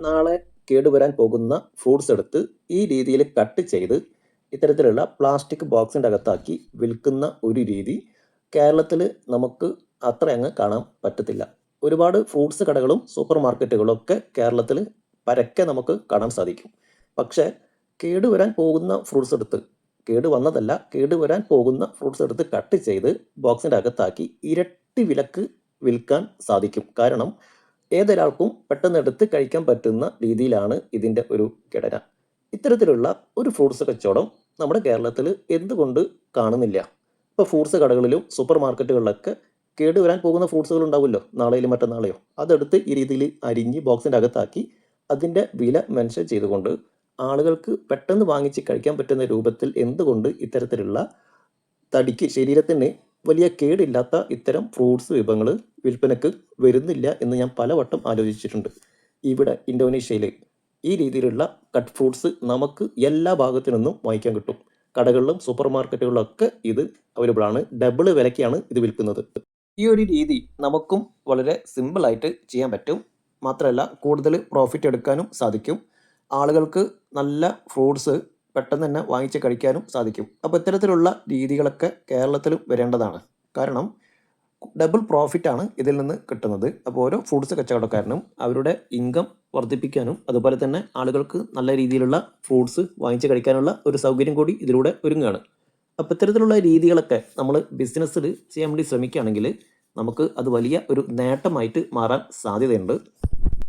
നാളെ കേടുവരാൻ പോകുന്ന ഫ്രൂട്ട്സ് എടുത്ത് ഈ രീതിയിൽ കട്ട് ചെയ്ത് ഇത്തരത്തിലുള്ള പ്ലാസ്റ്റിക് ബോക്സിൻ്റെ അകത്താക്കി വിൽക്കുന്ന ഒരു രീതി കേരളത്തിൽ നമുക്ക് അത്ര അങ്ങ് കാണാൻ പറ്റത്തില്ല. ഒരുപാട് ഫ്രൂട്ട്സ് കടകളും സൂപ്പർ മാർക്കറ്റുകളും ഒക്കെ കേരളത്തിൽ പരക്കെ നമുക്ക് കാണാൻ സാധിക്കും. പക്ഷേ കേടുവരാൻ പോകുന്ന ഫ്രൂട്ട്സ് എടുത്ത്, കേടുവന്നതല്ല കേടുവരാൻ പോകുന്ന ഫ്രൂട്ട്സ് എടുത്ത് കട്ട് ചെയ്ത് ബോക്സിൻ്റെ അകത്താക്കി ഇരട്ടി വിലക്ക് വിൽക്കാൻ സാധിക്കും. കാരണം ഏതൊരാൾക്കും പെട്ടെന്ന് എടുത്ത് കഴിക്കാൻ പറ്റുന്ന രീതിയിലാണ് ഇതിൻ്റെ ഒരു ഘടന. ഇത്തരത്തിലുള്ള ഒരു ഫ്രൂട്ട്സ് കച്ചവടം നമ്മുടെ കേരളത്തിൽ എന്തുകൊണ്ട് കാണുന്നില്ല? ഇപ്പോൾ ഫ്രൂട്ട്സ് കടകളിലും സൂപ്പർ മാർക്കറ്റുകളിലൊക്കെ കേടുവരാൻ പോകുന്ന ഫ്രൂട്ട്സുകൾ ഉണ്ടാവുമല്ലോ, നാളെയോ മറ്റന്നാളെയോ, അതെടുത്ത് ഈ രീതിയിൽ അരിഞ്ഞ് ബോക്സിൻ്റെ അകത്താക്കി അതിൻ്റെ വില മെൻഷൻ ചെയ്തുകൊണ്ട് ആളുകൾക്ക് പെട്ടെന്ന് വാങ്ങിച്ച് കഴിക്കാൻ പറ്റുന്ന രൂപത്തിൽ എന്തുകൊണ്ട് ഇത്തരത്തിലുള്ള തടിക്ക്, ശരീരത്തിന് വലിയ കേടില്ലാത്ത ഇത്തരം ഫ്രൂട്ട്സ് വിഭവങ്ങൾ വിൽപ്പനക്ക് വരുന്നില്ല എന്ന് ഞാൻ പലവട്ടം ആലോചിച്ചിട്ടുണ്ട്. ഇവിടെ ഇന്തോനേഷ്യയിൽ ഈ രീതിയിലുള്ള കട്ട് ഫ്രൂട്ട്സ് നമുക്ക് എല്ലാ ഭാഗത്തു നിന്നും വാങ്ങിക്കാൻ കിട്ടും. കടകളിലും സൂപ്പർ മാർക്കറ്റുകളിലൊക്കെ ഇത് അവൈലബിൾ ആണ്. ഡബിൾ വിലയ്ക്കാണ് ഇത് വിൽക്കുന്നത്. ഈ ഒരു രീതി നമുക്കും വളരെ സിമ്പിളായിട്ട് ചെയ്യാൻ പറ്റും. മാത്രമല്ല കൂടുതൽ പ്രോഫിറ്റ് എടുക്കാനും സാധിക്കും. ആളുകൾക്ക് നല്ല ഫ്രൂട്ട്സ് പെട്ടെന്ന് തന്നെ വാങ്ങിച്ച് കഴിക്കാനും സാധിക്കും. അപ്പോൾ ഇത്തരത്തിലുള്ള രീതികളൊക്കെ കേരളത്തിലും വരേണ്ടതാണ്. കാരണം ഡബിൾ പ്രോഫിറ്റാണ് ഇതിൽ നിന്ന് കിട്ടുന്നത്. അപ്പോൾ ഓരോ ഫ്രൂട്ട്സ് കച്ചവടക്കാരനും അവരുടെ ഇൻകം വർദ്ധിപ്പിക്കാനും അതുപോലെ തന്നെ ആളുകൾക്ക് നല്ല രീതിയിലുള്ള ഫ്രൂട്ട്സ് വാങ്ങിച്ച് കഴിക്കാനുള്ള ഒരു സൗകര്യം കൂടി ഇതിലൂടെ ഒരുങ്ങുകയാണ്. അപ്പോൾ ഇത്തരത്തിലുള്ള രീതികളൊക്കെ നമ്മൾ ബിസിനസ്സിൽ ചെയ്യാൻ വേണ്ടി ശ്രമിക്കുകയാണെങ്കിൽ നമുക്ക് അത് വലിയ ഒരു നേട്ടമായിട്ട് മാറാൻ സാധ്യതയുണ്ട്.